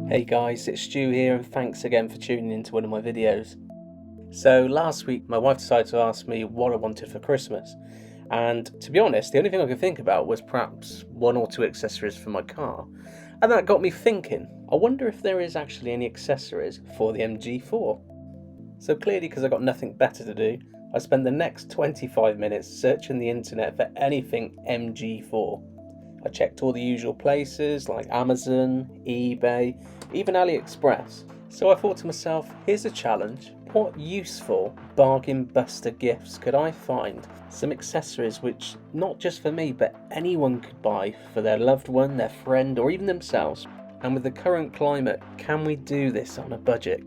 Hey guys, it's Stu here and thanks again for tuning into one of my videos. So last week my wife decided to ask me what I wanted for Christmas, and to be honest the only thing I could think about was perhaps one or two accessories for my car, and that got me thinking, I wonder if there is actually any accessories for the MG4. So clearly, because I got nothing better to do, I spent the next 25 minutes searching the internet for anything MG4. I checked all the usual places like Amazon, eBay, even AliExpress. So I thought to myself, here's a challenge. What useful bargain buster gifts could I find? Some accessories which not just for me but anyone could buy for their loved one, their friend or even themselves. And with the current climate, can we do this on a budget?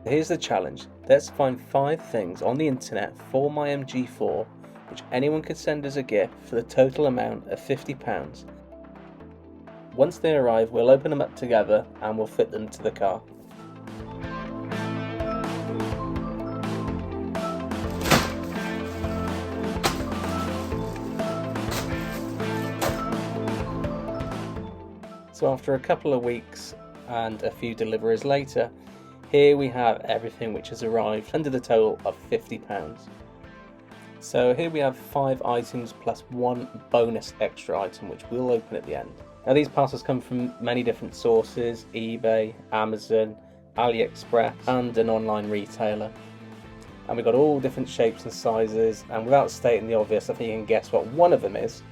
Here's the challenge. Let's find 5 things on the internet for my MG4 which anyone could send as a gift for the total amount of £50. Once they arrive, we'll open them up together and we'll fit them to the car. So after a couple of weeks and a few deliveries later, here we have everything which has arrived under the total of £50. So here we have 5 items plus 1 bonus extra item which we'll open at the end. Now these parcels come from many different sources: eBay, Amazon, AliExpress and an online retailer. And we've got all different shapes and sizes, and without stating the obvious, I think you can guess what one of them is.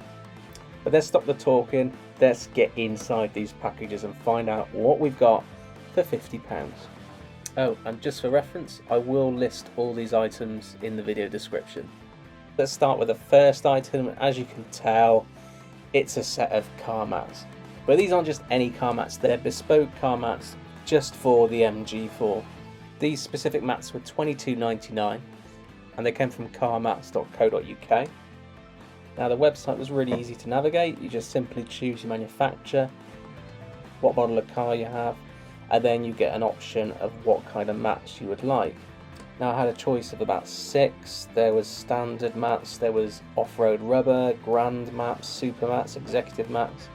But let's stop the talking, let's get inside these packages and find out what we've got for £50. Oh, and just for reference, I will list all these items in the video description. Let's start with the first item. As you can tell, it's a set of car mats. But these aren't just any car mats, they're bespoke car mats just for the MG4. These specific mats were £22.99 and they came from carmats.co.uk. Now the website was really easy to navigate. You just simply choose your manufacturer, what model of car you have, and then you get an option of what kind of mats you would like. Now I had a choice of about 6. There was standard mats, there was off-road rubber, grand mats, super mats, executive mats.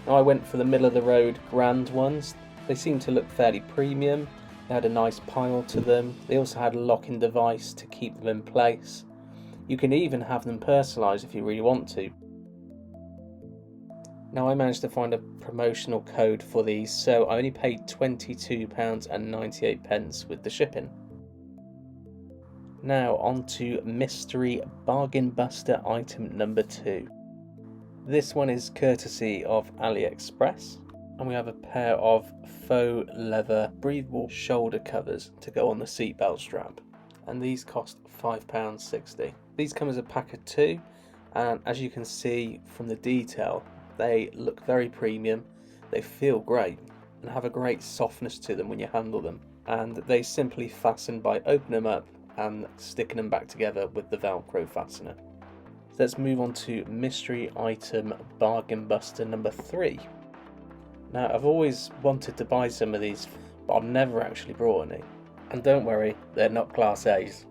Now I went for the middle of the road grand ones. They seemed to look fairly premium. They had a nice pile to them. They also had a locking device to keep them in place. You can even have them personalised if you really want to. Now I managed to find a promotional code for these, so I only paid £22.98 with the shipping. Now on to mystery bargain buster item number 2. This one is courtesy of AliExpress, and we have a pair of faux leather breathable shoulder covers to go on the seatbelt strap, and these cost £5.60. These come as a pack of 2, and as you can see from the detail, they look very premium, they feel great and have a great softness to them when you handle them, and they simply fasten by opening them up and sticking them back together with the Velcro fastener. So let's move on to mystery item bargain buster number 3. Now I've always wanted to buy some of these, but I've never actually brought any. And don't worry, they're not class A's.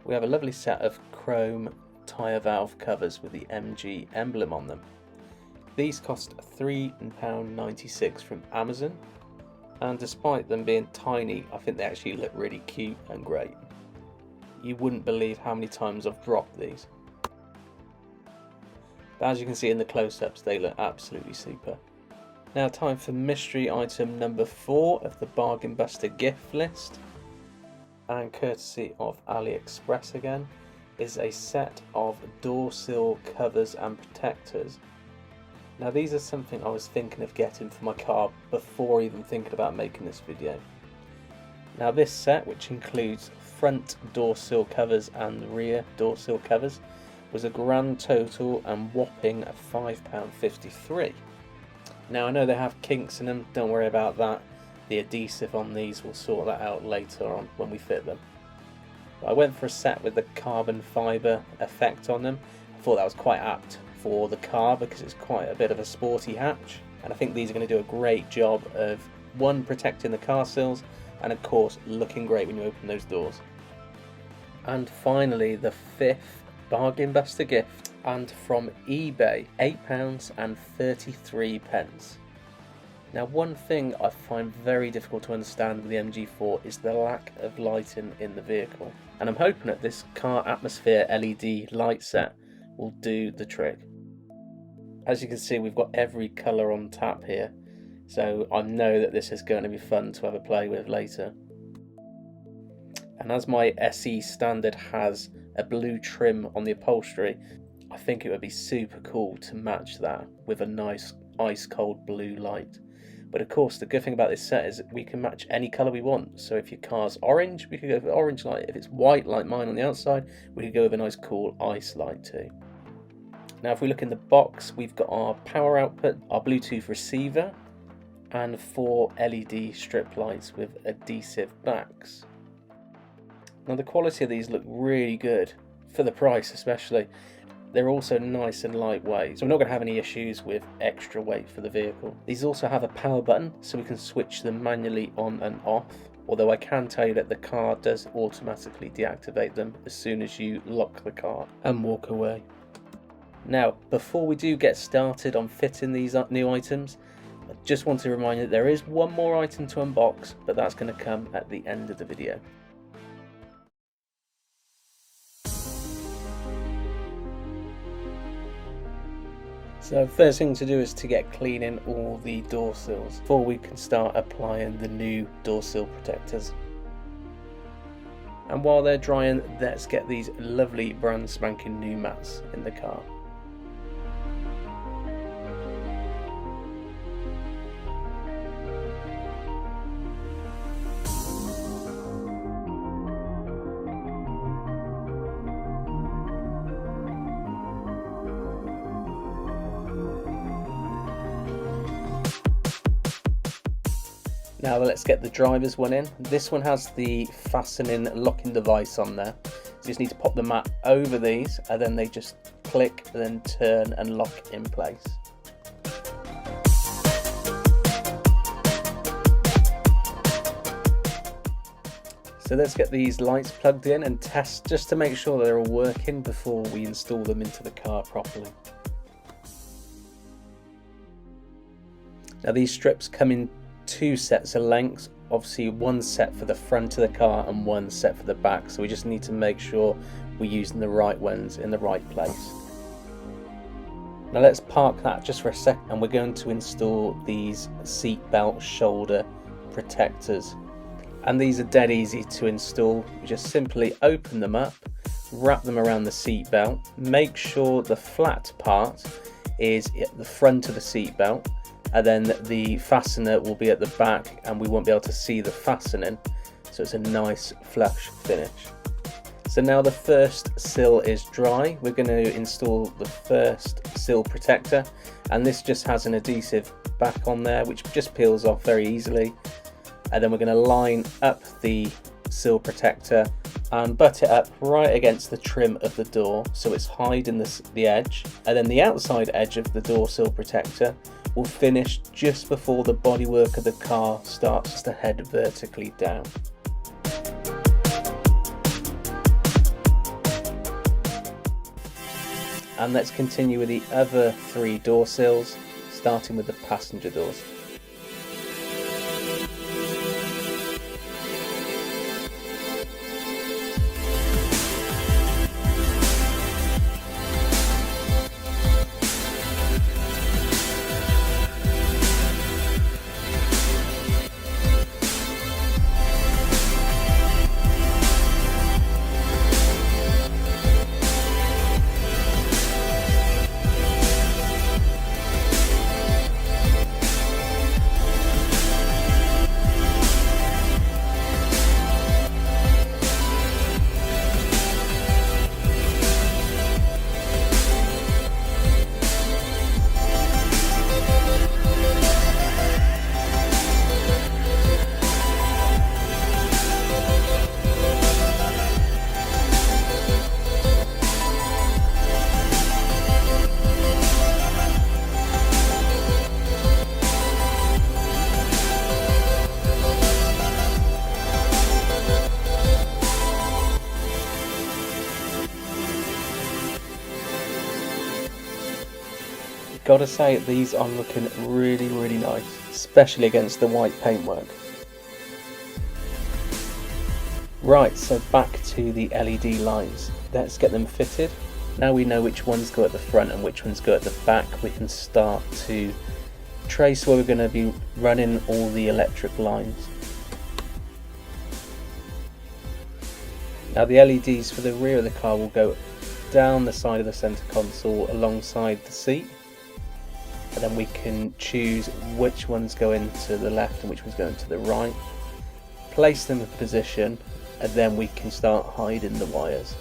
We have a lovely set of chrome Tyre Valve Covers with the MG emblem on them. These cost £3.96 from Amazon, and despite them being tiny, I think they actually look really cute and great. You wouldn't believe how many times I've dropped these. But as you can see in the close-ups, they look absolutely super. Now time for mystery item number 4 of the bargain buster gift list, and courtesy of AliExpress again, is a set of door sill covers and protectors. Now these are something I was thinking of getting for my car before even thinking about making this video. Now this set, which includes front door sill covers and rear door sill covers, was a grand total and whopping £5.53. Now I know they have kinks in them, don't worry about that. The adhesive on these will sort that out later on when we fit them. But I went for a set with the carbon fibre effect on them. I thought that was quite apt for the car because it's quite a bit of a sporty hatch, and I think these are going to do a great job of, one, protecting the car sills, and of course looking great when you open those doors. And finally, the 5th bargain buster gift, and from eBay, £8.33. Now, one thing I find very difficult to understand with the MG4 is the lack of lighting in the vehicle, and I'm hoping that this car atmosphere LED light set will do the trick. As you can see, we've got every colour on tap here, so I know that this is going to be fun to have a play with later. And as my SE Standard has a blue trim on the upholstery, I think it would be super cool to match that with a nice ice cold blue light. But of course, the good thing about this set is that we can match any colour we want. So if your car's orange, we could go for orange light. If it's white like mine on the outside, we could go with a nice cool ice light too. Now if we look in the box, we've got our power output, our Bluetooth receiver, and 4 LED strip lights with adhesive backs. Now the quality of these look really good, for the price especially. They're also nice and lightweight, so we're not going to have any issues with extra weight for the vehicle. These also have a power button, so we can switch them manually on and off, although I can tell you that the car does automatically deactivate them as soon as you lock the car and walk away. Now, before we do get started on fitting these new items, I just want to remind you that there is one more item to unbox, but that's going to come at the end of the video. So first thing to do is to get cleaning all the door sills before we can start applying the new door sill protectors. And while they're drying, let's get these lovely brand spanking new mats in the car. Now let's get the driver's one in. This one has the fastening locking device on there. So you just need to pop the mat over these and then they just click and then turn and lock in place. So let's get these lights plugged in and test just to make sure they're all working before we install them into the car properly. Now these strips come in 2 sets of lengths, obviously one set for the front of the car and one set for the back, so we just need to make sure we're using the right ones in the right place. Now let's park that just for a sec and we're going to install these seat belt shoulder protectors, and these are dead easy to install. You just simply open them up, wrap them around the seat belt, make sure the flat part is at the front of the seat belt, and then the fastener will be at the back and we won't be able to see the fastening, so it's a nice flush finish. So now the first sill is dry, we're going to install the first sill protector, and this just has an adhesive back on there which just peels off very easily, and then we're going to line up the sill protector and butt it up right against the trim of the door so it's hiding the edge, and then the outside edge of the door sill protector will finish just before the bodywork of the car starts to head vertically down. And let's continue with the other 3 door sills, starting with the passenger doors. Gotta say, these are looking really nice, especially against the white paintwork. Right, so back to the LED lights. Let's get them fitted. Now we know which ones go at the front and which ones go at the back, we can start to trace where we're going to be running all the electric lines. Now the LEDs for the rear of the car will go down the side of the centre console alongside the seat, and then we can choose which ones go into the left and which ones go into the right, place them in position, and then we can start hiding the wires.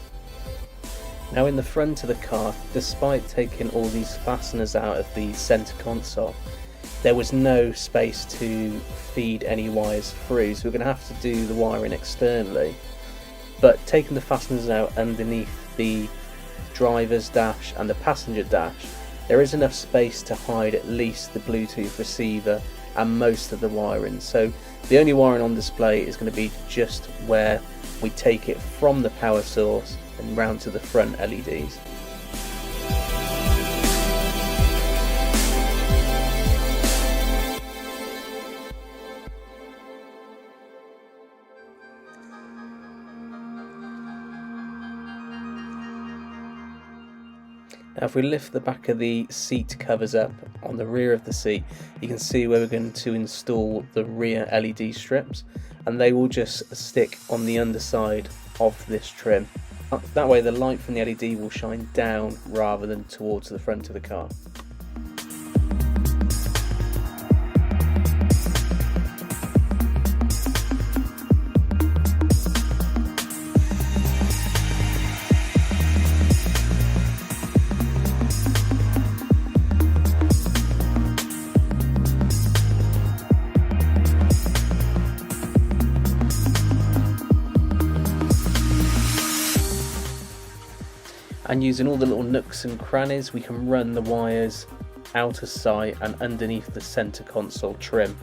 Now in the front of the car, despite taking all these fasteners out of the centre console, there was no space to feed any wires through, so we're going to have to do the wiring externally. But taking the fasteners out underneath the driver's dash and the passenger dash, there is enough space to hide at least the Bluetooth receiver and most of the wiring. So the only wiring on display is going to be just where we take it from the power source and round to the front LEDs. Now if we lift the back of the seat covers up on the rear of the seat, you can see where we're going to install the rear LED strips, and they will just stick on the underside of this trim. That way the light from the LED will shine down rather than towards the front of the car. And using all the little nooks and crannies, we can run the wires out of sight and underneath the centre console trim.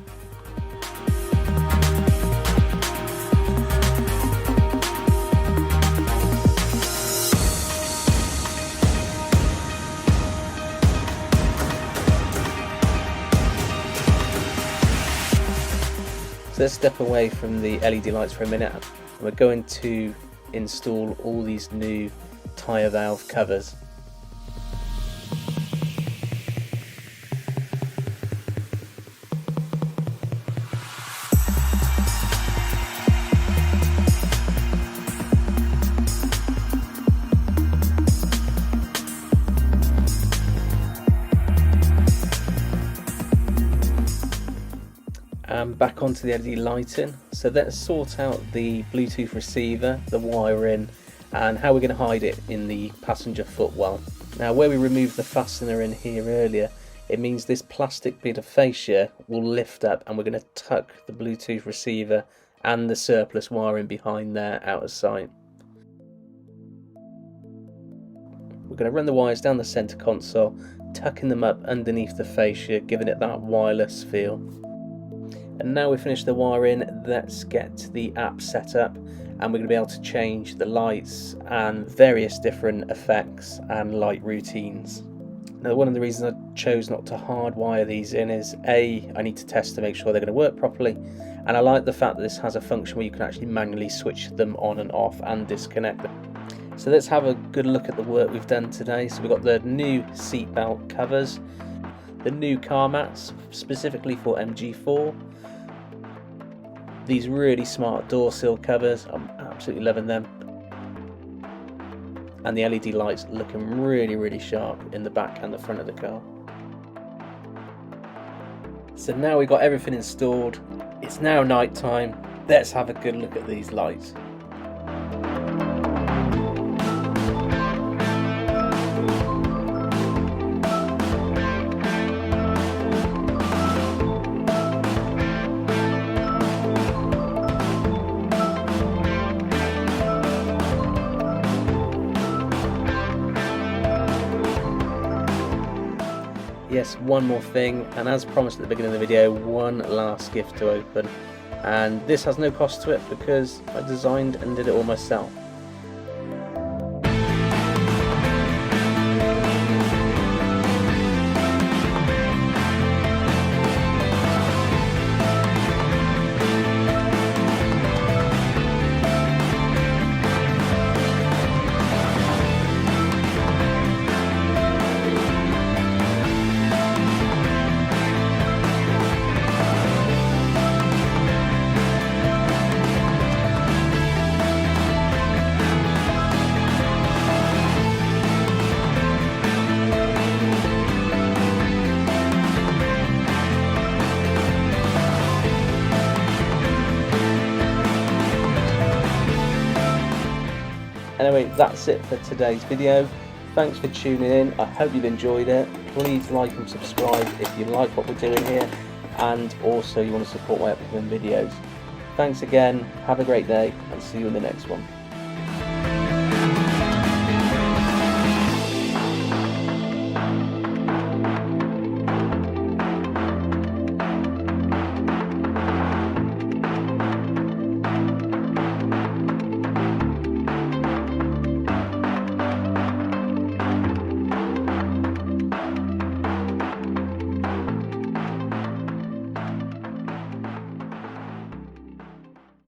So let's step away from the LED lights for a minute, and we're going to install all these new Tyre Valve Covers. And back onto the LED lighting. So let's sort out the Bluetooth receiver, the wiring, and how we're going to hide it in the passenger footwell. Now where we removed the fastener in here earlier, it means this plastic bit of fascia will lift up, and we're going to tuck the Bluetooth receiver and the surplus wiring behind there out of sight. We're going to run the wires down the centre console, tucking them up underneath the fascia, giving it that wireless feel. And now we've finished the wiring, let's get the app set up, and we're going to be able to change the lights and various different effects and light routines. Now one of the reasons I chose not to hardwire these in is A, I need to test to make sure they're going to work properly, and I like the fact that this has a function where you can actually manually switch them on and off and disconnect them. So let's have a good look at the work we've done today. So we've got the new seatbelt covers, the new car mats specifically for MG4, these really smart door sill covers, I'm absolutely loving them, and the LED lights looking really sharp in the back and the front of the car. So now we've got everything installed, it's now night time, let's have a good look at these lights. Yes, one more thing, and as promised at the beginning of the video, one last gift to open, and this has no cost to it because I designed and did it all myself. anyway, that's it for today's video. Thanks for tuning in. I hope you've enjoyed it. Please like and subscribe if you like what we're doing here, and also you want to support my upcoming videos. Thanks again, have a great day, and see you in the next one.